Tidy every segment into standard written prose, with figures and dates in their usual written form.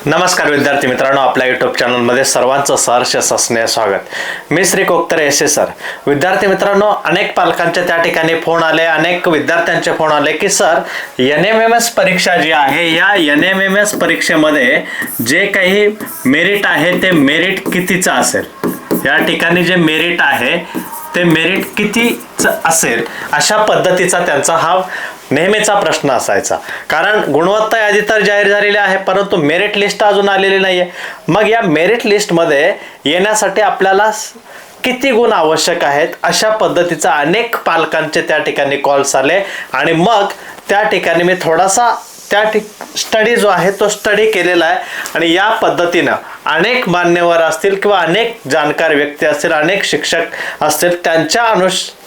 नमस्कार विद्यार्थी मित्रांनो, आपल्या यूट्यूब चॅनलमध्ये सर्वांचं सहर्ष स्नेह स्वागत। मी श्री कोकतरे एस सर। विद्यार्थी मित्रांनो, अनेक पालकांचे त्या ठिकाणी फोन आले, अनेक विद्यार्थ्यांचे फोन आले की सर NMMS परीक्षा जी आहे या NMMS परीक्षेमध्ये जे काही मेरिट आहे ते मेरिट कितीचं असेल, या ठिकाणी जे मेरिट आहे ते मेरिट कितीचं असेल अशा पद्धतीचा त्यांचा हा नेहमीचा प्रश्न असायचा। कारण गुणवत्ता यादी तर जाहीर झालेली आहे, परंतु मेरिट लिस्ट अजून आलेली नाहीये। मग या मेरिट लिस्टमध्ये येण्यासाठी आपल्याला किती गुण आवश्यक आहेत अशा पद्धतीचा अनेक पालकांचे त्या ठिकाणी कॉल्स आले आणि मग त्या ठिकाणी मी थोडासा स्टडी जो आहे तो स्टडी केलेला आहे आणि या पद्धतीनं अनेक मान्यवर असतील किंवा अनेक जाणकार व्यक्ती असतील, अनेक शिक्षक असतील,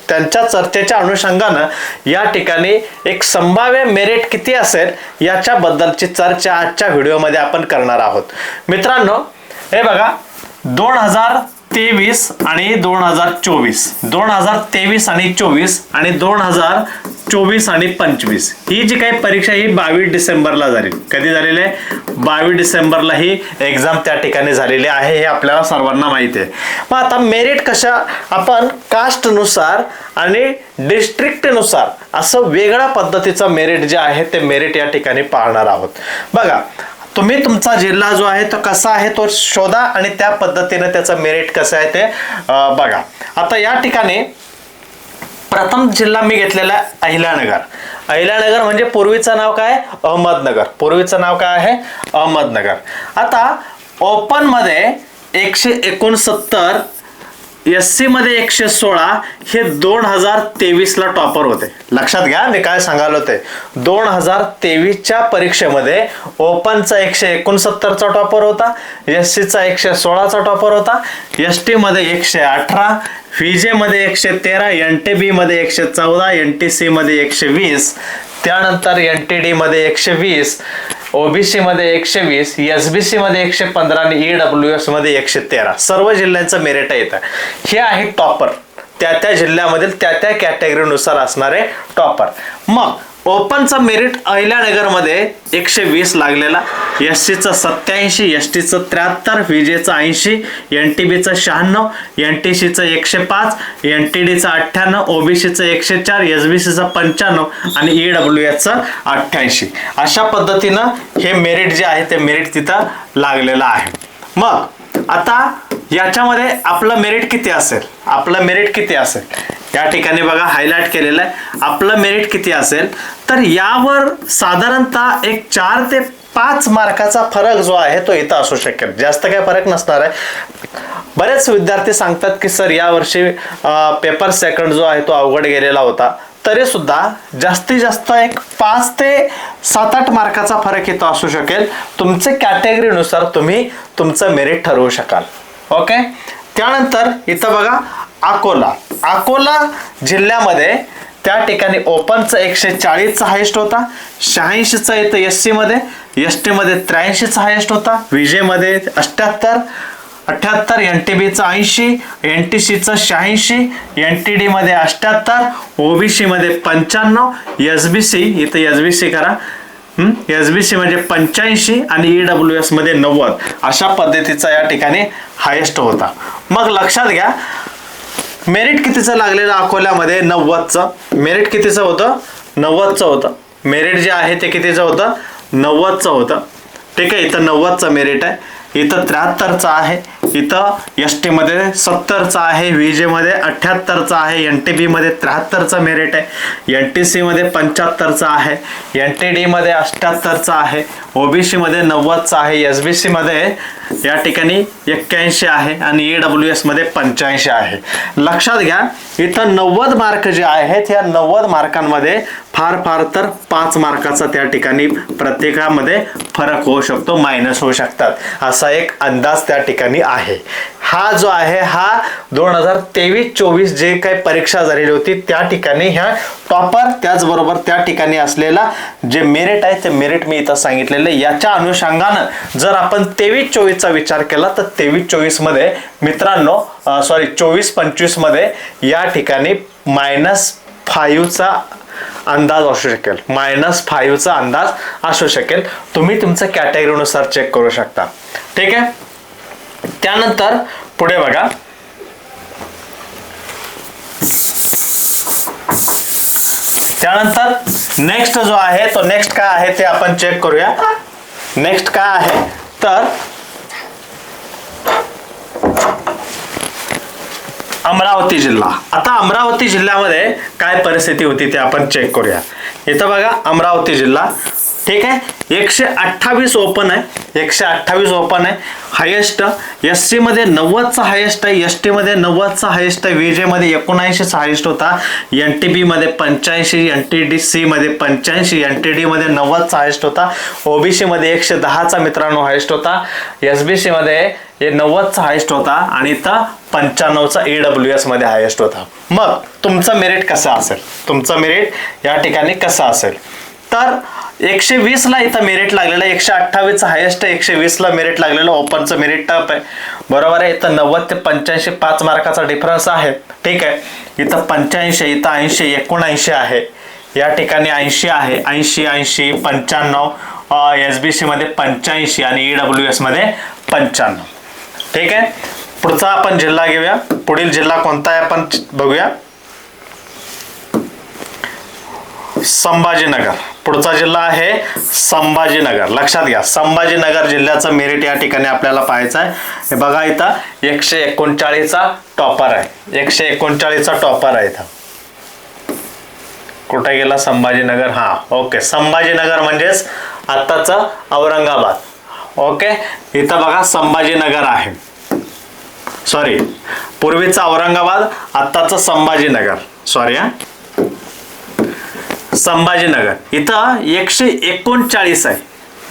त्यांच्या चर्चेच्या अनुषंगानं या ठिकाणी एक संभाव्य मेरिट किती असेल याच्याबद्दलची चर्चा आजच्या व्हिडिओमध्ये आपण करणार आहोत। मित्रांनो, हे बघा 2023 आणि 2024, 2023 आणि 24 आणि 2024 आणि 25 ही जी काही परीक्षा ही 22 डिसेंबरला झाली। कधी झालेली आहे? 22 डिसेंबरला ही एक्झाम त्या ठिकाणी झालेली आहे, हे आपल्याला सर्वांना माहिती आहे। मग आता मेरिट कशा आपण कास्ट नुसार आणि डिस्ट्रिक्ट नुसार असं वेगळ्या पद्धतीचं मेरिट जे आहे ते मेरिट या ठिकाणी पाहणार आहोत। बघा, तुम्ही तुमचा जिल्हा जो आहे तो कसा आहे तो शोधा आणि त्या पद्धतीने त्याचं मेरिट कसं आहे ते बघा। आता या ठिकाणी प्रथम जिल्हा मी घेतलेला आहे अहिल्यानगर। अहिल्यानगर म्हणजे पूर्वीचं नाव काय? अहमदनगर। पूर्वीचं नाव काय आहे? अहमदनगर। आता ओपन मध्ये 169, SC मध्ये 116 हे 2023 ला टॉपर होते। लक्षात घ्या मी काय सांगायला होते। 2023च्या परीक्षेमध्ये ओपनचा 169 चा टॉपर होता, SC चा 116 चा टॉपर होता, ST मध्ये 118, VJ मध्ये 113, NTB मध्ये 114, NTC मध्ये 120, त्यानंतर NTD मध्ये 120, OBC मध्ये 120, SBC मध्ये 115 आणि EWS मध्ये 113 सर्व जिल्ह्यांचं मेरिट येतं। हे आहे टॉपर, त्या जिल्ह्यामधील त्या कॅटेगरीनुसार असणारे टॉपर। मग ओपनचा मेरिट अहिल्यानगर मध्ये 120 लागलेला, SC चं 87, ST चं 73, VJ चं 80, NTB चं 96, NTC चं 105, NTD चं 98, OBC चं 104, SBC चं 95 आणि EWS चं 88 अशा पद्धतीनं हे मेरिट जे आहे ते मेरिट तिथं लागलेलं आहे। मग आता याच्यामध्ये आपलं मेरिट किती असेल? आपलं मेरिट किती असेल या ठिकाणी बघा हायलाइट केलेलं आहे। आपलं मेरिट किती असेल तर यावर साधारणतः एक 4 ते 5 मार्काचा फरक जो आहे तो इथं असू शकेल, जास्त काही फरक नसणार आहे। बरेच विद्यार्थी सांगतात की सर यावर्षी पेपर सेकंड जो आहे तो अवघड गेलेला होता, तरी सुद्धा जास्तीत जास्त एक 5 ते 7-8 मार्काचा फरक इथं असू शकेल। तुमचे कॅटेगरीनुसार तुम्ही तुमचं मेरिट ठरवू शकाल। ओके, त्यानंतर इथं बघा अकोला जिल्ह्यामध्ये त्या ठिकाणी ओपनचं 140चा हायेस्ट होता, 86चा इथं SC मध्ये, ST मध्ये 83चा हायेस्ट होता, VJ मध्ये 78, NTB चा 80, NTC चा 86, NTD मध्ये 78, OBC मध्ये 95, SBC इथं SBC करा, SBC म्हणजे 85 आणि EWS मध्ये 90 अशा पद्धतीचा या ठिकाणी हायेस्ट होता। मग लक्षात घ्या मेरिट कितीचं लागलेलं अकोल्यामध्ये? 90चं मेरिट कितीचं होतं? 90चं होतं मेरिट जे आहे ते कितीचं होतं? 90चं होतं। ठीक आहे, इथं 90चं मेरिट आहे, इथं 73चा आहे, इथं ST मध्ये 70चा आहे, VJ मध्ये 78चा आहे, NTB मध्ये 73चा मेरिट आहे, NTC मध्ये 75चा आहे, NTD मध्ये 78चा आहे, OBC मध्ये 90चा आहे, SBC मध्ये या ठिकाणी 81 आहे आणि EWS मध्ये 85 आहे। लक्षात घ्या इथं 90 मार्क जे आहेत या 90 मार्कांमध्ये फार तर 5 मार्काचा त्या ठिकाणी प्रत्येकामध्ये फरक होऊ शकतो, मायनस होऊ शकतात असा एक अंदाज त्या ठिकाणी आहे। हा जो आहे हा 2023-24 जे काही परीक्षा झालेली होती त्या ठिकाणी ह्या टॉपर त्याचबरोबर त्या ठिकाणी असलेला जे मेरिट आहे ते मेरिट मी इथं सांगितलेलं आहे। याच्या अनुषंगानं जर आपण 23-24 चा विचार केला तर 23-24 मध्ये मित्रांनो 24-25 मध्ये या ठिकाणी -5चा अंदाज असू शकेल, -5चा अंदाज असू शकेल. तुम्ही तुमचं कॅटेगरीनुसार चेक करू शकता. ठीक आहे. त्यानंतर पुढे बघा, त्यानंतर नेक्स्ट जो आहे तो नेक्स्ट काय आहे ते आपण चेक करूया. नेक्स्ट काय आहे तर अमरावती जिल्हा. आता अमरावती जिल्ह्यामध्ये काय परिस्थिती होती ते आपण चेक करूया. इथं बघा अमरावती जिल्हा. ठीक आहे. 128 ओपन आहे, 128 ओपन आहे. हायेस्ट SC मध्ये 90चा हायेस्ट आहे, ST मध्ये 90चा हायेस्ट आहे, VJ मध्ये 79चा हायेस्ट होता, NTB मध्ये 85, NTDC मध्ये 85, NTD मध्ये 90चा हायेस्ट होता, OBC मध्ये 110चा मित्रांनो हायेस्ट होता, SBC मध्ये 90चा हायेस्ट होता आणि इथं 95चा EWS मध्ये हायेस्ट होता. मग तुमचं मेरिट कसं असेल, तुमचं मेरिट या ठिकाणी कसं असेल तर 120 ला इथं मेरिट लागलेलं आहे, 128चा हायेस्ट आहे, 120 ला मेरिट लागलेलं, ओपनचं मेरिट टप आहे. बरोबर आहे. इथं 90 ते 85 5 मार्काचा डिफरन्स आहे. ठीक आहे. इथं 85, इथं 80, 79 आहे, या ठिकाणी 80 आहे, 80 80 95, SBC मध्ये 85 आणि EWS मध्ये 95. ठीक आहे. पुढचा आपण जिल्हा घेऊया. पुढील जिल्हा कोणता आहे आपण बघूया. संभाजीनगर. पुढचा जिल्हा आहे संभाजीनगर. लक्षात घ्या, संभाजीनगर जिल्ह्याचं मेरिट या ठिकाणी आपल्याला पाहायचं आहे. हे बघा इथं 139चा टॉपर आहे, 139चा टॉपर आहे. इथं कुठे गेला संभाजीनगर. हा ओके, संभाजीनगर म्हणजेच आत्ताचं औरंगाबाद. ओके. इथं बघा संभाजीनगर आहे, सॉरी पूर्वीचं औरंगाबाद, आत्ताचं संभाजीनगर. सॉरी हा, संभाजीनगर. इथं 139 आहे,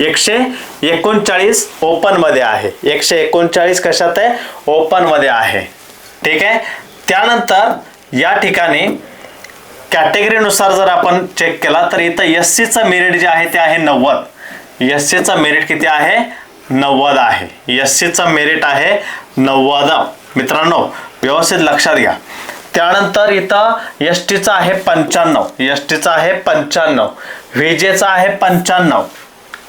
139 ओपन मध्ये आहे, 139 कशात आहे, ओपन मध्ये आहे. ठीक आहे. त्यानंतर या ठिकाणी कॅटेगरीनुसार जर आपण चेक केला तर इथं SCचं मेरिट जे आहे ते आहे 90. SCचं मेरिट किती आहे, 90 आहे. SCचं मेरिट आहे 90. मित्रांनो व्यवस्थित लक्षात घ्या. त्यानंतर इथं STचा आहे 95, STचा आहे 95, VJचा आहे 95.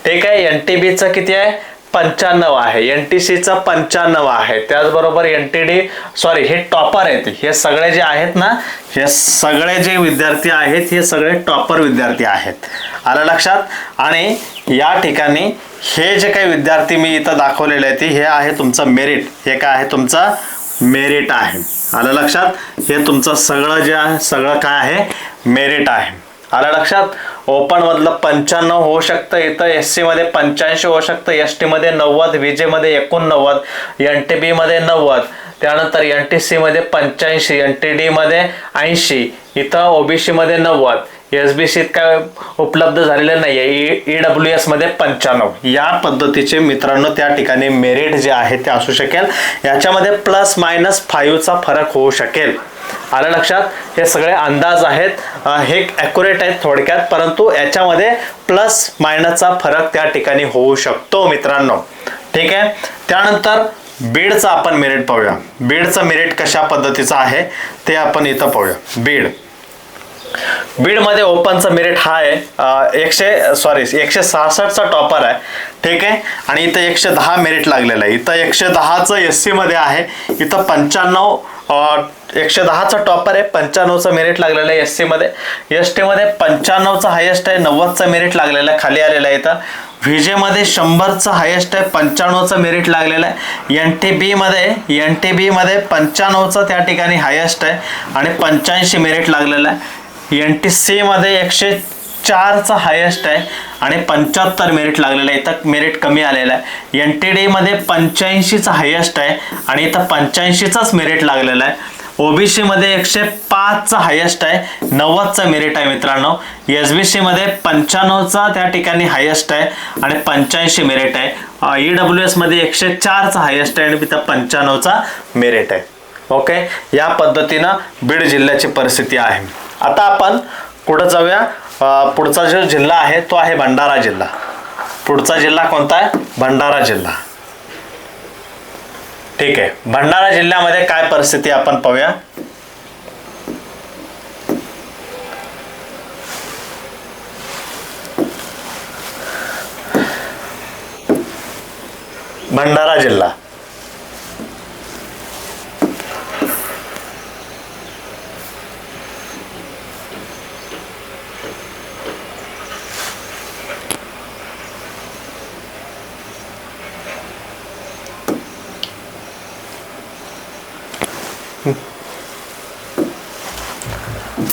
ठीक आहे. NTBचं किती आहे, 95 आहे, NTCचं 95 आहे. त्याचबरोबर NTD सॉरी हे टॉपर आहेत. हे सगळे जे आहेत ना, हे सगळे जे विद्यार्थी आहेत हे सगळे टॉपर विद्यार्थी आहेत. आलं लक्षात. आणि या ठिकाणी हे जे काही विद्यार्थी मी इथं दाखवलेले आहेत हे आहे तुमचं मेरिट. हे काय आहे, तुमचं मेरिट आहे. आलं लक्षात. हे तुमचं सगळं जे आहे सगळं काय आहे, मेरिट आहे. आलं लक्षात. ओपन मधलं 95 होऊ शकतं, इथं SC मध्ये 85 होऊ शकतं, ST मध्ये 90, VJ मध्ये 89, NTB मध्ये 90, त्यानंतर NTC मध्ये 85, NTD मध्ये 80, इथं OBC मध्ये 90, SBC काय उपलब्ध झालेले नाहीये, EWS मध्ये 95. या पद्धतीचे मित्रांनो त्या ठिकाणी मेरिट जे आहे ते असू शकेल. याच्यामध्ये ±5चा फरक होऊ शकेल. आलं लक्षात. हे सगळे अंदाज आहेत, हे ॲक्युरेट आहेत थोडक्यात, परंतु याच्यामध्ये ±चा फरक त्या ठिकाणी होऊ शकतो मित्रांनो. ठीक आहे. त्यानंतर बीडचं आपण मेरिट पाहूया. बीडचं मेरिट कशा पद्धतीचं आहे ते आपण इथं पाहूया. बीड मध्ये ओपनचं मेरिट हा आहे 166चा टॉपर आहे. ठीक आहे. आणि इथं 110 मेरिट लागलेलं आहे. इथं 110चं SC मध्ये आहे, इथं 95 110चा टॉपर आहे, 95चं मेरिट लागलेलं आहे SC मध्ये. ST मध्ये 95चा हायेस्ट आहे, 90चं मेरिट लागलेलं आहे, खाली आलेलं आहे. इथं VJ मध्ये 100चं हायेस्ट आहे, 95चं मेरिट लागलेलं आहे. NTB मध्ये 95चं त्या ठिकाणी हायेस्ट आहे आणि 85 मेरिट लागलेलं आहे. NTC मध्ये 104चा हायेस्ट आहे आणि 75 मेरिट लागलेलं आहे, इथं मेरिट कमी आलेलं आहे. NTD मध्ये 85चा हायेस्ट आहे आणि इथं 85चाच मेरिट लागलेला आहे. OBC मध्ये 105चा हायेस्ट आहे, 90चं मेरिट आहे मित्रांनो. SBC मध्ये 95चा त्या ठिकाणी हायेस्ट आहे आणि 85 मेरिट आहे. EWS मध्ये 104चा हायेस्ट आहे आणि इथं 95चा मेरिट आहे. ओके. या पद्धतीनं बीड जिल्ह्याची परिस्थिती आहे. आता आपण पुढे जाऊया. पुढचा जो जिल्हा आहे तो आहे भंडारा जिल्हा. पुढचा जिल्हा कोणता आहे, भंडारा जिल्हा. ठीक आहे. भंडारा जिल्ह्यामध्ये काय परिस्थिती आपण पाहूया. भंडारा जिल्हा.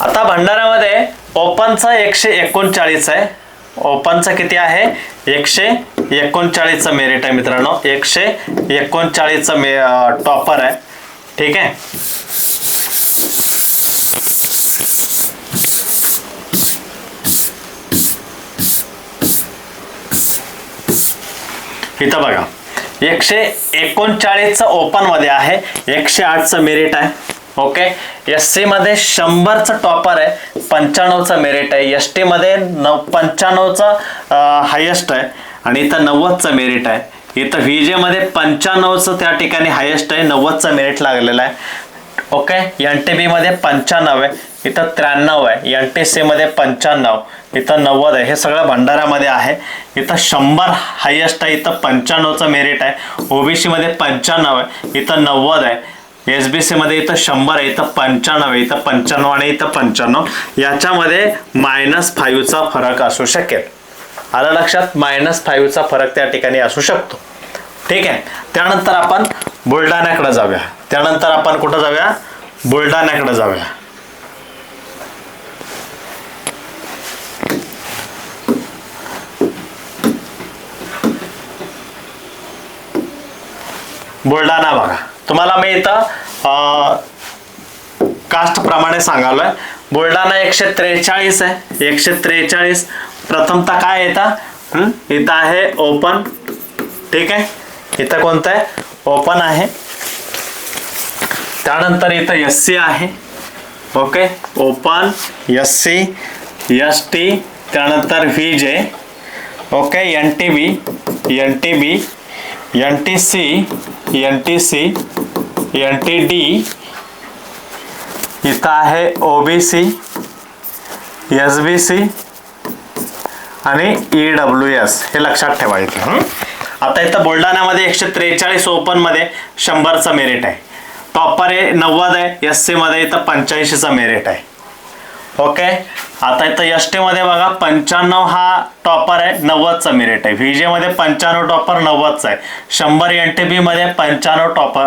आता भंडाऱ्यामध्ये ओपनचा 139 आहे. ओपनचा किती आहे? 139चा मेरिट आहे मित्रांनो. 139चा टॉपर आहे. ठीक आहे. इथं बघा 139चा ओपन मध्ये आहे. 108चा मेरिट आहे. ओके. SC मध्ये 100चा टॉपर आहे. 95चा मेरिट आहे. ST मध्ये 95चा हायेस्ट आहे आणि इथं 90चा मेरिट आहे. इथं VJ मध्ये 95चं त्या ठिकाणी हायेस्ट आहे. 90चा मेरिट लागलेला आहे. ओके. NTB मध्ये 95 आहे. इथं 93 आहे. NTC मध्ये 95, इथं 90 आहे. हे सगळं भंडाऱ्यामध्ये आहे. इथं 100 हायेस्ट आहे. इथं 95चं मेरिट आहे. OBC मध्ये 95 आहे. इथं 90 आहे. SBC मध्ये इथं 100 आहे. इथं 95 आहे. इथं 95 आणि इथं 95. याच्यामध्ये -5चा फरक असू शकेल. आलं लक्षात? -5चा फरक त्या ठिकाणी असू शकतो. ठीक आहे. त्यानंतर आपण बुलढाण्याकडे जाऊया. त्यानंतर आपण कुठं जाऊया? बुलढाण्याकडे जाऊया. बुलढाणा बघा, तुम्हाला मी इथं कास्ट प्रमाणे सांगालोय. बुलढाणा 143 आहे. 143 प्रथमतः काय येतं? इथं आहे ओपन. ठीक आहे. इथं कोणतं आहे? ओपन आहे. त्यानंतर इथं SC आहे. ओके. ओपन, SC, ST, त्यानंतर VJ. Okay. NTB, NTC, NTD, इथं आहे OBC, SBC आणि EWS. हे लक्षात ठेवायचं. आता इथं बुलढाण्यामध्ये 143 ओपन मध्ये 100चा मेरिट आहे. टॉपर आहे 90 आहे. SC मध्ये इथं 85चा मेरिट आहे. ओके. आता इथं ST मध्ये बघा 95 हा टॉपर आहे. 90चा मेरिट आहे. VJ मध्ये 95 टॉपर 90चा आहे. 100 NTB मध्ये 95 टॉपर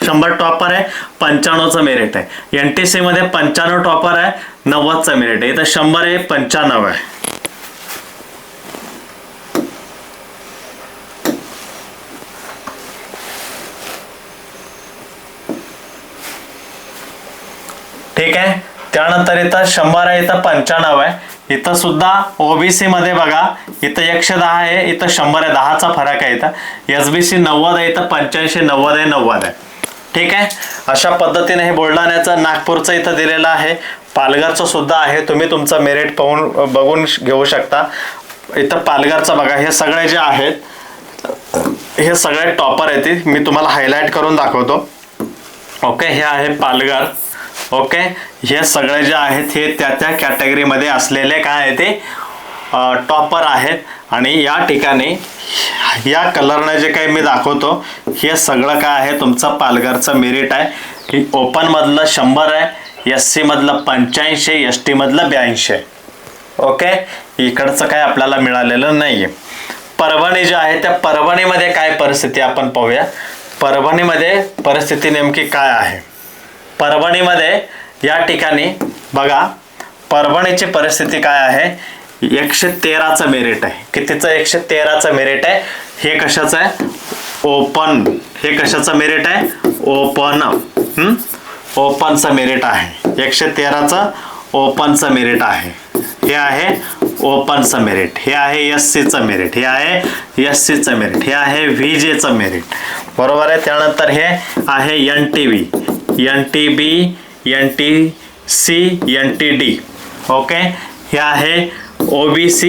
100 टॉपर आहे. 95चा मेरिट आहे. NTC मध्ये 95 टॉपर आहे. 90चा मेरिट आहे. इथं 100 आहे. 95 आहे. ठीक आहे. त्यानंतर इथं 100 आहे. इथं 95 आहे. इथं सुद्धा OBC मध्ये बघा इथं 110 आहे. इथं 100 आहे. 10चा फरक आहे. इथं SBC 90 आहे. इथं 85, 90 आहे, 90 आहे. ठीक आहे. अशा पद्धतीने हे बुलढाण्याचं, नागपूरचं इथं दिलेलं आहे. पालघरचं सुद्धा आहे. तुम्ही तुमचं मेरिट बघून घेऊ शकता. इथं पालघरचं बघा. हे सगळे जे आहेत हे सगळे टॉपर आहेत. मी तुम्हाला हायलाइट करून दाखवतो. ओके. हे आहे पालघर. ओके. हे सगळे जे आहेत हे त्या कॅटेगरीमध्ये असलेले काय आहे ते टॉपर आहेत. आणि या ठिकाणी या कलरने जे काही मी दाखवतो हे सगळं काय आहे तुमचं पालघरचं मेरिट आहे. ओपन मधलं 100 आहे. SC मधलं 85, ST मधलं 82 आहे. ओके. इकडचं काय आपल्याला मिळालेलं नाहीये. परभणी जे आहे त्या परभणीमध्ये काय परिस्थिती आपण पाहूया. परभणीमध्ये परिस्थिती नेमकी काय आहे. परभणीमध्ये या ठिकाणी बघा परभणीची परिस्थिती काय आहे. 113चं मेरिट आहे. कितीचं? 113चं मेरिट आहे. हे कशाचं आहे? ओपन. हे कशाचं मेरिट आहे? ओपन. ओपनचं मेरिट आहे. 113चं ओपनचं मेरिट आहे. हे आहे ओपनचं मेरिट. हे आहे SCचं मेरिट. हे आहे SCचं मेरिट. हे आहे VJचं मेरिट. बरोबर आहे. त्यानंतर हे आहे NTB, NTC, NTD. ओके. हे आहे OBC,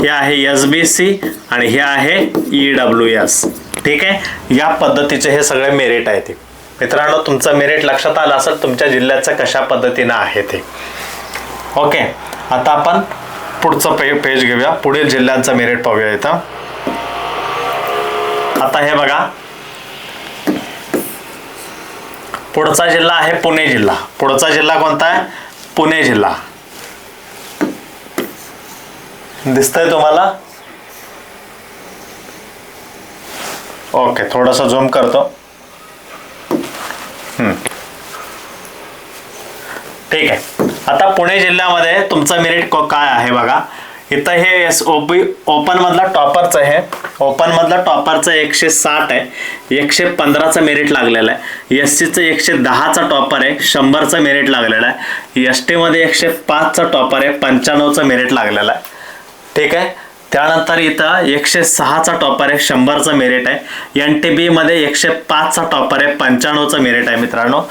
हे आहे SBC आणि हे आहे EWS. ठीक आहे. या पद्धतीचे हे सगळे मेरिट आहेत. मित्रांनो तुमचं मेरिट लक्षात आलं असेल तुमच्या जिल्ह्याचं कशा पद्धतीनं आहे ते. ओके. आता आपण पुढचं पेज घेऊया. पुढील जिल्ह्यांचं मेरिट पाहूया. इथं आता हे बघा, पुढचा जिल्हा आहे पुणे जिल्हा. पुढचा जिल्हा कोणता आहे? पुणे जिल्हा. दिसतंय तुम्हाला? ओके, थोडंसं झूम करतो. ठीक आहे. आता पुणे जिल्ह्यामध्ये तुमचं मेरिट काय आहे बघा. इथं हे ओपन मधला टॉपरचं आहे. ओपन मधला टॉपरचं 160 आहे, 115चं मेरिट लागलेलं आहे. SCचं 110चा टॉपर आहे, 100चं मेरिट लागलेलं आहे. ST मध्ये 105चा टॉपर आहे, 95चं मेरिट लागलेलं आहे. ठीक आहे. त्यानंतर इथं 106चा टॉपर आहे, 100चं मेरिट आहे. NTB मध्ये 105चा टॉपर आहे, 95चं मेरिट आहे मित्रांनो.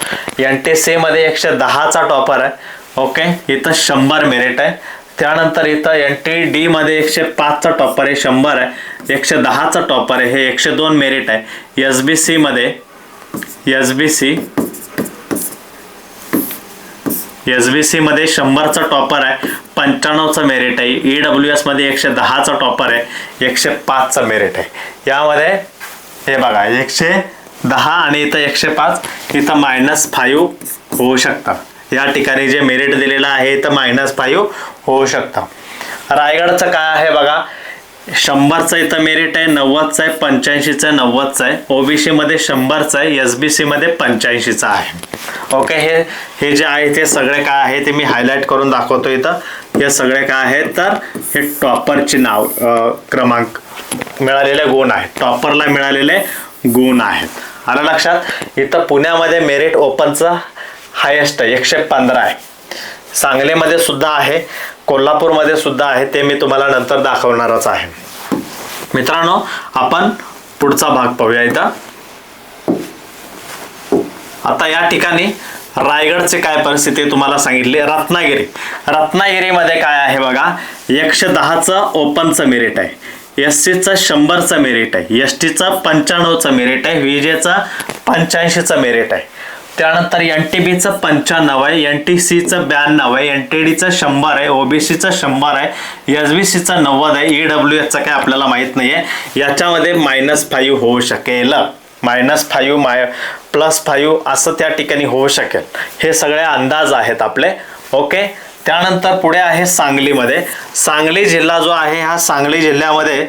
NTC मध्ये 110चा टॉपर आहे. ओके, इथं 100 मेरिट आहे. त्यानंतर इथं NTD मध्ये 105चा टॉपर आहे, 100 आहे. 110चा टॉपर आहे, हे 102 मेरिट आहे. SBC मध्ये SBC 100चा टॉपर आहे, 95चं मेरिट आहे. EWS मध्ये 110चा टॉपर आहे, 105चं मेरिट आहे. यामध्ये हे बघा 110 आणि इथं 105, इथं -5 होऊ शकतात. या ठिकाणी जे मेरिट दिलेलं आहे इथं -5 होऊ शकतं. रायगडचं काय आहे बघा, 100चं इथं मेरिट आहे, 90चं आहे, 85चं आहे, 90चं आहे. OBC मध्ये 100चं आहे, SBC मध्ये 85चं आहे. ओके, हे जे आहे ते सगळे काय आहे ते मी हायलाइट करून दाखवतो इथं. हे सगळे काय आहेत तर हे टॉपरचे नाव, क्रमांक, मिळालेले गुण आहेत. टॉपरला मिळालेले गुण आहेत. आलं लक्षात? इथं पुण्यामध्ये मेरिट ओपनचं हायेस्ट आहे, 115 आहे. सांगलीमध्ये सुद्धा आहे, कोल्हापूरमध्ये सुद्धा आहे. ते मी तुम्हाला नंतर दाखवणारच आहे. मित्रांनो, आपण पुढचा भाग पाहूया इथं. आता या ठिकाणी रायगडचे काय परिस्थिती तुम्हाला सांगितली. रत्नागिरीमध्ये काय आहे बघा, 110चं ओपनचं मेरिट आहे, SCचं 100चं मेरिट आहे, STचं 95चं मेरिट आहे, VJचं 85चं मेरिट आहे. त्यानंतर NTBचं 95 आहे, NTCचं 92 आहे, NTDचं 100 आहे, OBCचं 100 आहे, SBCचं 90 आहे. EWSचं काय आपल्याला माहित नाहीये. याच्यामध्ये -5 होऊ शकेल. -5 +5 असं त्या ठिकाणी होऊ शकेल. हे सगळे अंदाज आहेत आपले. ओके, त्यानंतर पुढे आहे सांगलीमध्ये. सांगली जिल्हा जो आहे, हा सांगली जिल्ह्यामध्ये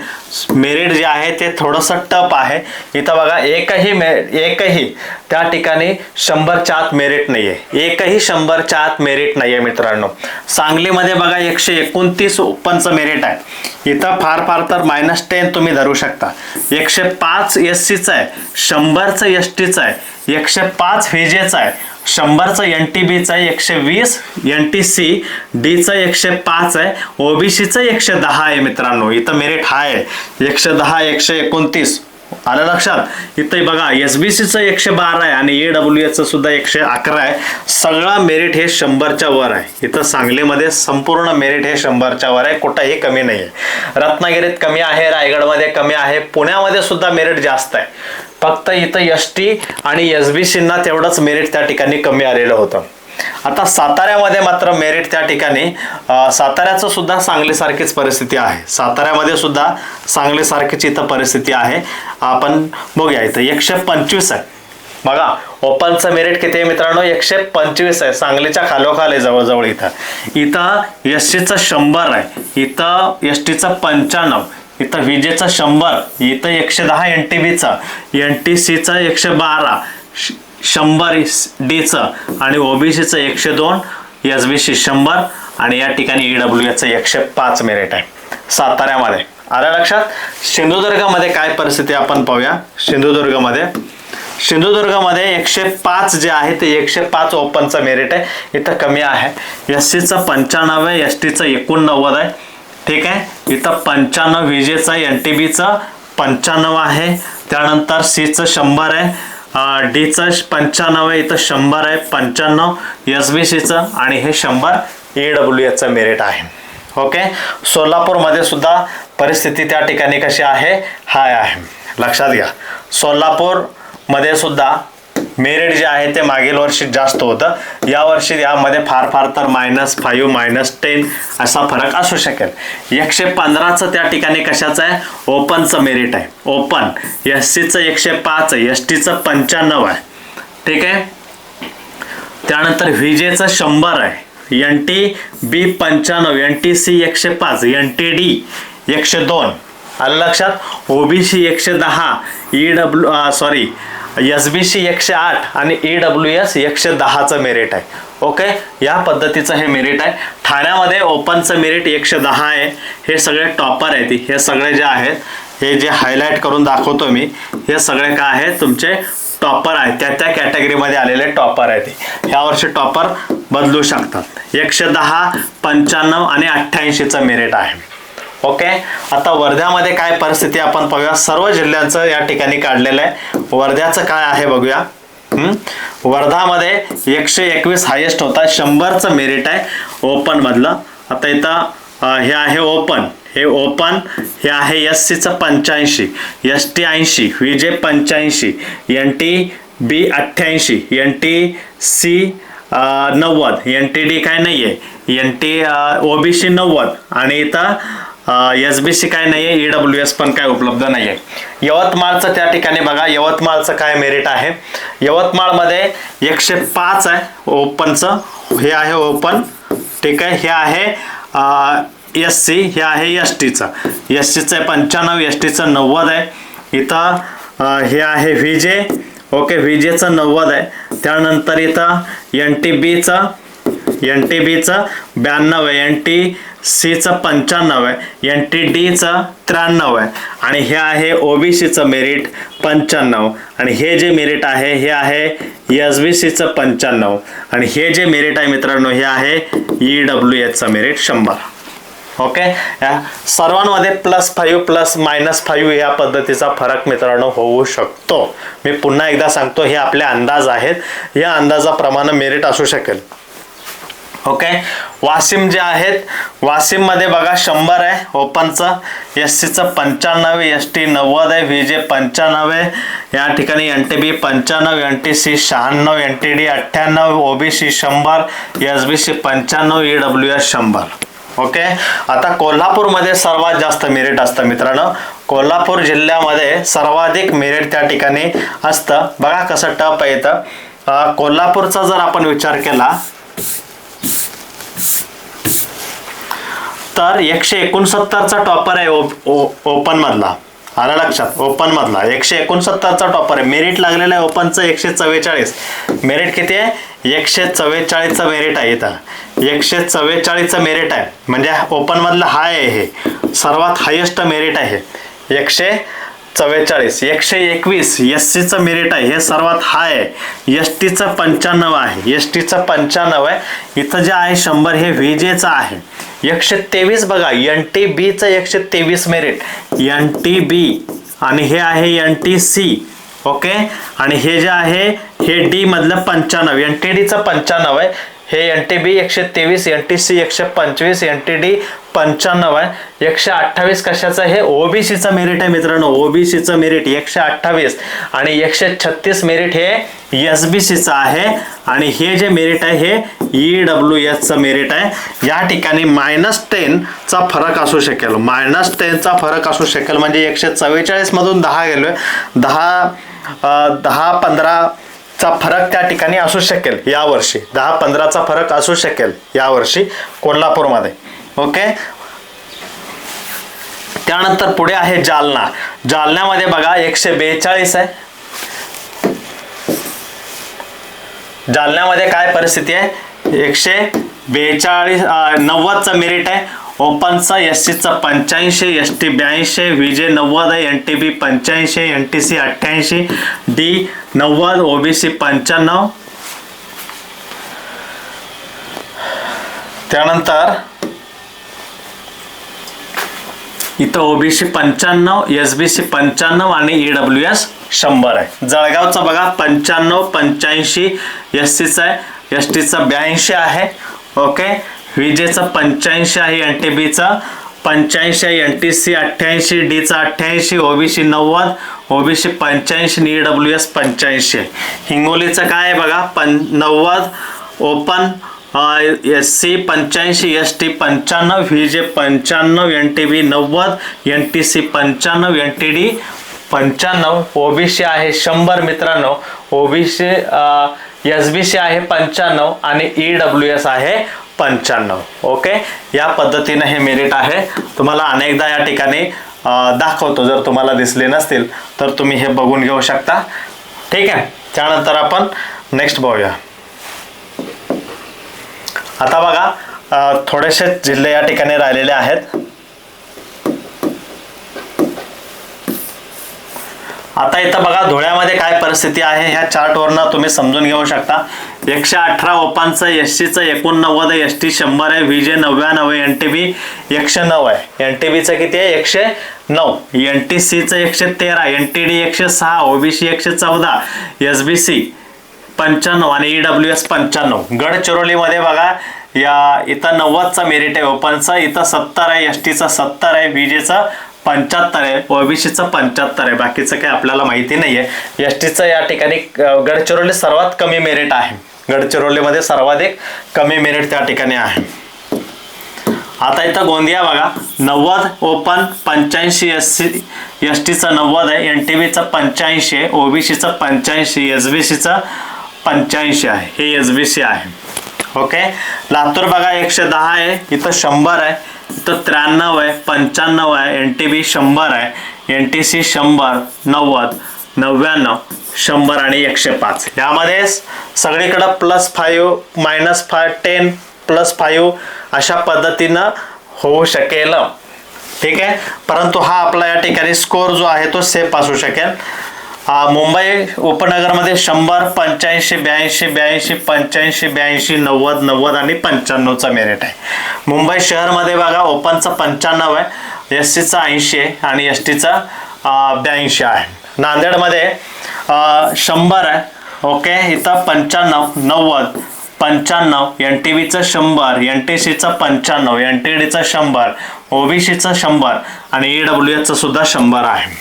मेरिट जे आहे ते थोडंसं टफ आहे. इथं बघा एकही त्या ठिकाणी 100च्या आत मेरिट नाहीये, एकही 100च्या आत मेरिट नाहीये मित्रांनो. सांगलीमध्ये बघा 129 ओपनचं मेरिट आहे. इथं फार तर -10 तुम्ही धरू शकता. 105 SCचं आहे, 100चं STचं आहे, 105 VJचं आहे, 100चं NTBचं आहे, 120 NTC Dचं 105 आहे, OBCचं 110 आहे मित्रांनो. इथं मेरिट हाय आहे, 110, 129. आलं लक्षात? इथं बघा SBCचं 112 आहे आणि EWSचं सुद्धा 111 आहे. सगळं मेरिट हे 100च्या वर आहे. इथं सांगलीमध्ये संपूर्ण मेरिट हे 100च्या वर आहे, कुठंही कमी नाही आहे. रत्नागिरीत कमी आहे, रायगडमध्ये कमी आहे, पुण्यामध्ये सुद्धा मेरिट जास्त आहे. फक्त इथं ST आणि SBCना तेवढंच मेरिट त्या ठिकाणी कमी आलेलं होतं. आता साताऱ्यामध्ये मात्र मेरिट त्या ठिकाणी, साताऱ्याचं सुद्धा सांगलीसारखीच परिस्थिती आहे. साताऱ्यामध्ये सुद्धा सांगलीसारखीच इथं परिस्थिती आहे. आपण बघूया, इथं 125 आहे. बघा ओपनचं मेरिट किती आहे मित्रांनो, 125 आहे. सांगलीच्या खालोखाल आहे जवळजवळ. इथं SCचं 100 आहे, इथं STचं 95, इथं VJचं 100, इथं 110 NTBचं, NTCचं 112, 100 Dचं आणि OBCचं 102, SBC 100 आणि या ठिकाणी EWSचं 105 मेरिट आहे साताऱ्यामध्ये. आलं लक्षात? सिंधुदुर्गमध्ये काय परिस्थिती आपण पाहूया. सिंधुदुर्गमध्ये 105 जे आहे ते 105 ओपनचं मेरिट आहे. इथं कमी आहे. SCचं 95, STचं 89 आहे. ठीक आहे. इथं 95 VJचं, NTBचं 95 आहे. त्यानंतर Cचं 100 आहे, Dचं 95, इथं 100 आहे, 95 SBCचं आणि हे 100 EWSचं मेरिट आहे. ओके. सोलापूरमध्ये सुद्धा परिस्थिती त्या ठिकाणी कशी आहे, हाय आहे. लक्षात घ्या. सोलापूरमध्ये सुद्धा मेरिट जे आहे ते मागील वर्षी जास्त होतं, या वर्षी यामध्ये फार फार तर -5 -10 असा फरक असू शकेल. 115चं त्या ठिकाणी कशाचं आहे, ओपनचं मेरिट आहे. ओपन SCचं 105 आहे, STचं 95 आहे. ठीक आहे. त्यानंतर VJचं 100 आहे, NTB 95, NTC 105, NTD 102. आलं लक्षात. OBC 110, SBC 108 आणि EWS 110चं मेरिट आहे. ओके, या पद्धतीचं हे मेरिट आहे. ठाण्यामध्ये ओपनचं मेरिट 110 आहे. हे सगळे टॉपर आहेत. हे सगळे जे आहेत, हे जे हायलाईट करून दाखवतो मी, हे सगळे काय आहेत, तुमचे टॉपर आहेत. त्या कॅटेगरीमध्ये आलेले टॉपर आहेत. ह्या वर्षी टॉपर बदलू शकतात. 110, 95 आणि 88चं मेरिट आहे. ओके, आता वर्ध्यामध्ये काय परिस्थिती आपण पाहूया. सर्व जिल्ह्यांचं या ठिकाणी काढलेलं आहे. वर्ध्याचं काय आहे बघूया. वर्धामध्ये 121 हायेस्ट होता, 100चं मेरिट आहे ओपन मधलं. आता इथं हे आहे ओपन, हे ओपन, हे आहे SCचं 85, ST 80, VJ 85, NTB 88, NTC 90, NTD काय नाहीये, OBC 90 आणि इथं SBC काय नाहीये, EWS पण काय उपलब्ध नाहीये. यवतमाळचं त्या ठिकाणी बघा, यवतमाळचं काय मेरिट आहे. यवतमाळमध्ये 105 आहे ओपनचं, हे आहे ओपन. ठीक आहे. हे आहे SC, हे आहे STचं. SCचं 95, STचं 90 आहे. इथं हे आहे VJ. ओके, VJचं 90 आहे. त्यानंतर इथं NTBचं 92 आहे, NTCचं 95 आहे, NTDचं 93 आहे आणि हे आहे OBCचं मेरिट 95 आणि हे जे मेरिट आहे हे आहे SBCचं 95 आणि हे जे मेरिट आहे मित्रांनो हे आहे EWSचं मेरिट 100. ओके, या सर्वांमध्ये +5 +-5 या पद्धतीचा फरक मित्रांनो होऊ शकतो. मी पुन्हा एकदा सांगतो, हे आपले अंदाज आहेत. या अंदाजाप्रमाणे मेरिट असू शकेल. ओके, वाशिम जे आहेत, वाशिम मध्ये बघा 100 आहे ओपनचं, SCचं 95, ST 90 आहे, VJ 95 आहे. या ठिकाणी NTB 95, NTC 96, NTD 98, OBC 100, SBC 95, EWS 100. Okay, आता कोल्हापूरमध्ये सर्वात जास्त मेरिट असतं मित्रांनो. कोल्हापूर जिल्ह्यामध्ये सर्वाधिक मेरिट त्या ठिकाणी असतं. बघा कसं टप आहे इथं. कोल्हापूरचा जर आपण विचार केला तर 169चा टॉपर आहे ओपन मधला. आलं लक्षात, ओपन मधला 169चा टॉपर आहे. मेरिट लागलेलं आहे ओपनचं 144. मेरिट किती आहे, 144चं मेरिट आहे. इथं 144चं मेरिट आहे, म्हणजे ओपन मधलं हाय आहे, हे सर्वात हायेस्ट मेरिट आहे 144. 121 SCचं मेरिट आहे, हे सर्वात हाय आहे. STचं 95 आहे, STचं 95 आहे. इथं जे आहे 100 हे VJचं आहे. 123 बघा, NTBचं 123 मेरिट, NTB आणि हे आहे NTC. ओके, आणि हे जे आहे हे D मधलं 95, NTDचं 95 आहे. हे NTB 123, NTC 125, NTD 95 आहे. 128 कशाचं, हे OBCचं मेरिट आहे मित्रांनो. OBCचं मेरिट 128 आणि 136 मेरिट हे SBCचं आहे आणि हे जे मेरिट आहे हे EWSचं मेरिट आहे. या ठिकाणी -10चा फरक असू शकेल. -10चा फरक असू शकेल म्हणजे 144 मधून 10 गेलोय, 10-15 चा फरक त्या ठिकाणी असू शकेल यावर्षी. 10-15चा फरक असू शकेल यावर्षी कोल्हापूरमध्ये. ओके, त्यानंतर पुढे आहे जालना. जालन्यामध्ये बघा 142 आहे. जालन्यामध्ये काय परिस्थिती आहे, 142 90चं मेरिट आहे ओपनचं. SCचं 85, ST 82, VJ 90 आहे, NTB 85, NTC 88, D 90, OBC 95. त्यानंतर इथं OBC 95, SBC 95 आणि EWS 100 आहे. जळगावचं बघा 95, 85 SCचं आहे, STचं 82 आहे. ओके, VJचं 85 आहे, NTBचं 85 आहे, NTC 88, डीचा 88, ओबीसी 90, ओबीसी 85, EWS 85 आहे. हिंगोलीचं काय आहे बघा 90, open SC 85, ST 95, VJ 95, NTB 90, NTC 95, NTD 95, OBC आहे 100 मित्रांनो, ओबीसी SBC आहे 95 आणि EWS आहे 95. ओके, या पद्धतीने हे मेरिट आहे. तुम्हाला अनेकदा या ठिकाणी दाखवतो, जर तुम्हाला दिसले नसतील तर तुम्ही हे बघून घेऊ शकता. ठीक आहे, त्यानंतर आपण नेक्स्ट बघूया. आता बघा थोडेसे जिल्हे या ठिकाणी राहिलेले आहेत. आता इथं बघा धुळ्यामध्ये काय परिस्थिती आहे ह्या चार्टवरनं तुम्ही समजून घेऊ शकता. 118 ओपनचं, SCचं 89, ST 100 आहे, VJ 99, NTB 109 आहे. NTBचं किती आहे 109, NTCचं 113, NTD 106, OBC 114, SBC 95 आणि EWS 95. गडचिरोलीमध्ये बघा या इथं 90चा मेरिट आहे ओपनचा, इथं 70 आहे, STचा 70 आहे, VJचा 75 आहे, ओबीसीचं 75 आहे. बाकीचं काही आपल्याला माहिती नाही आहे. STचं या ठिकाणी गडचिरोली सर्वात कमी मेरिट आहे. गडचिरोलीमध्ये सर्वाधिक कमी मेरिट त्या ठिकाणी आहे. आता इथं गोंदिया बघा 90 ओपन, 85 STचं 90 आहे, NTBचं 85 आहे, ओबीसीचं 85, SBCचं 85 आहे. हे SBC आहे. ओके, लातूर बघा 110 आहे, इथं 100 आहे, इथं 93 आहे, 95 आहे, NTB 100 आहे, NTC 100, 90, 99, 100 आणि 105. यामध्ये सगळीकडं +5 -5 10 +5 अशा पद्धतीनं होऊ शकेल. ठीक आहे, परंतु हा आपला या ठिकाणी स्कोर जो आहे तो सेफ असू शकेल. मुंबई उपनगरमध्ये 100, 85, 82, 82, 85, 82, 90, 90 आणि 95चा मेरिट आहे. मुंबई शहरमध्ये बघा ओपनचा 95 आहे, SCचा 80 आहे आणि STचा 82 आहे. नांदेडमध्ये 100 आहे. ओके, इथं 95, 90, 95, NTBचं 100, NTCचं 95, NTDचं 100, OBCचं 100 आणि EWSचं सुद्धा 100 आहे.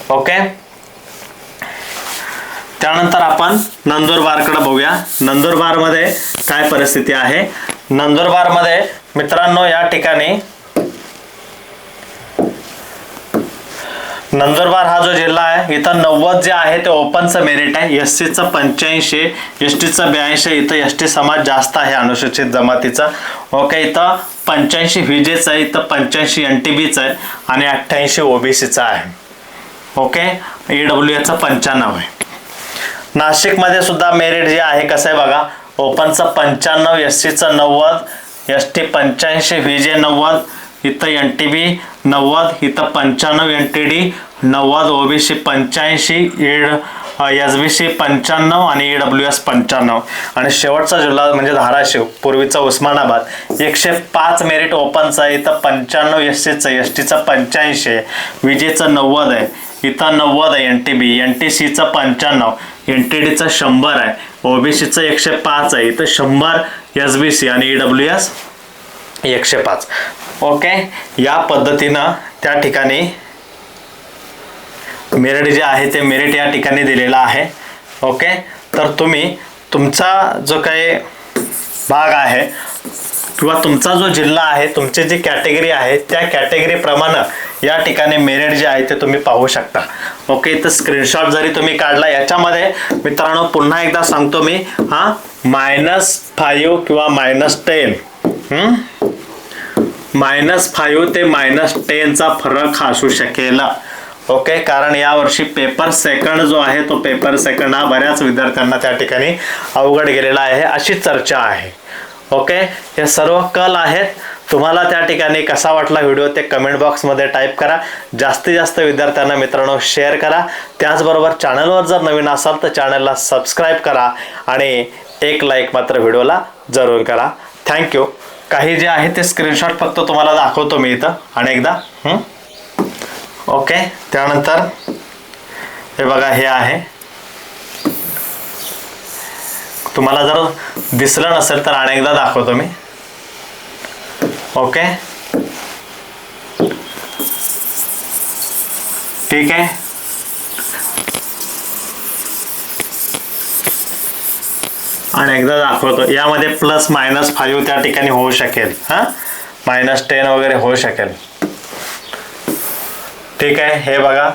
ओके, त्यानंतर आपण नंदुरबारकडे बघूया. नंदुरबारमध्ये काय परिस्थिती आहे. नंदुरबारमध्ये मित्रांनो या ठिकाणी नंदुरबार हा जो जिल्हा आहे इथं 90 जे आहे ते ओपनचं मेरिट आहे, SCचं 85, STचं 82, इथं ST समाज जास्त आहे अनुसूचित जमातीचा. ओके, इथं 85 VJचं आहे, इथं 85 NTBचं आहे आणि 88 OBCचं आहे. ओके, EWSचं 95 आहे. नाशिकमध्ये सुद्धा मेरिट जे आहे कसं आहे बघा, ओपनचं 95, SCचं 90, ST 85, VJ 90, इथं NTB 90, इथं 95 NTD 90, OBC 85, SBC 95 आणि EWS 95. आणि शेवटचा जिल्हा म्हणजे धाराशिव, पूर्वीचा उस्मानाबाद, 105 मेरिट ओपनचं आहे, इथं 95 SCचं, STचं 85 आहे, VJचं 90 आहे, इथं 90 आहे, NTB, NTCचं 95, NTDचं 100 आहे, OBCचं 105 आहे, इथं 100 SBC आणि EWS 105. ओके, या पद्धतीनं त्या ठिकाणी मेरिट जे आहे ते मेरिट या ठिकाणी दिलेला आहे. ओके, तर तुम्ही तुमचा जो काही भाग आहे किंवा तुमचा जो जिल्हा आहे, तुमची जी कॅटेगरी आहे त्या कॅटेगरीप्रमाणे या ठिकाणी मेरिट जे आहे ते तुम्ही पाहू शकता. ओके, तर स्क्रीनशॉट जरी तुम्ही काढला याच्यामध्ये मित्रांनो पुन्हा एकदा सांगतो मी, हा -5 किंवा -10 -5 ते -10चा फरक असू शकेल. ओके, कारण यावर्षी पेपर सेकंड जो आहे तो पेपर सेकंड हा बऱ्याच विद्यार्थ्यांना त्या ठिकाणी अवघड गेलेला आहे अशी चर्चा आहे. ओके, हे सर्व कल आहेत. तुम्हाला त्या ठिकाणी कसा वाटला व्हिडिओ ते कमेंट बॉक्समध्ये टाईप करा. जास्तीत जास्त विद्यार्थ्यांना मित्रांनो शेअर करा. त्याचबरोबर चॅनलवर जर नवीन असाल तर चॅनलला सबस्क्राईब करा आणि एक लाईक मात्र व्हिडिओला जरूर करा. थँक्यू. काही जे आहे ते स्क्रीनशॉट फक्त तुम्हाला दाखवतो मी इथं अनेकदा. ओके, त्यानंतर हे बघा, हे आहे. तुम्हाला जर दिसलं नसेल तर अनेकदा दाखवतो मी. ओके, ठीक आहे. आणि एकदा दाखवतो, यामध्ये ±5 त्या ठिकाणी होऊ शकेल. हां, -10 वगैरे होऊ शकेल. ठीक आहे. हे बघा,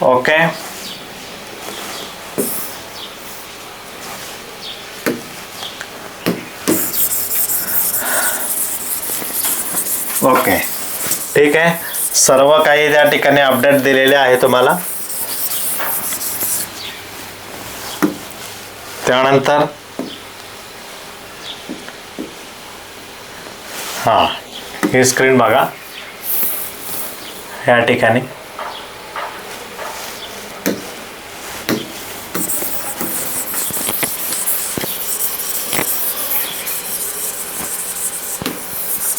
ओके. ओके, ठीक आहे. सर्व काही त्या ठिकाणी अपडेट दिलेले आहे तुम्हाला. त्यानंतर हां, ही स्क्रीन बघा या ठिकाणी.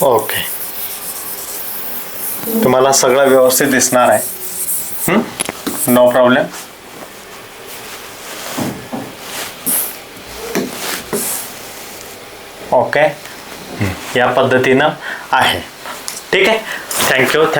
ओके, तुम्हाला सगळं व्यवस्थित दिसणार आहे. No problem. ओके, या पद्धतीनं आहे. ठीक आहे. थँक्यू.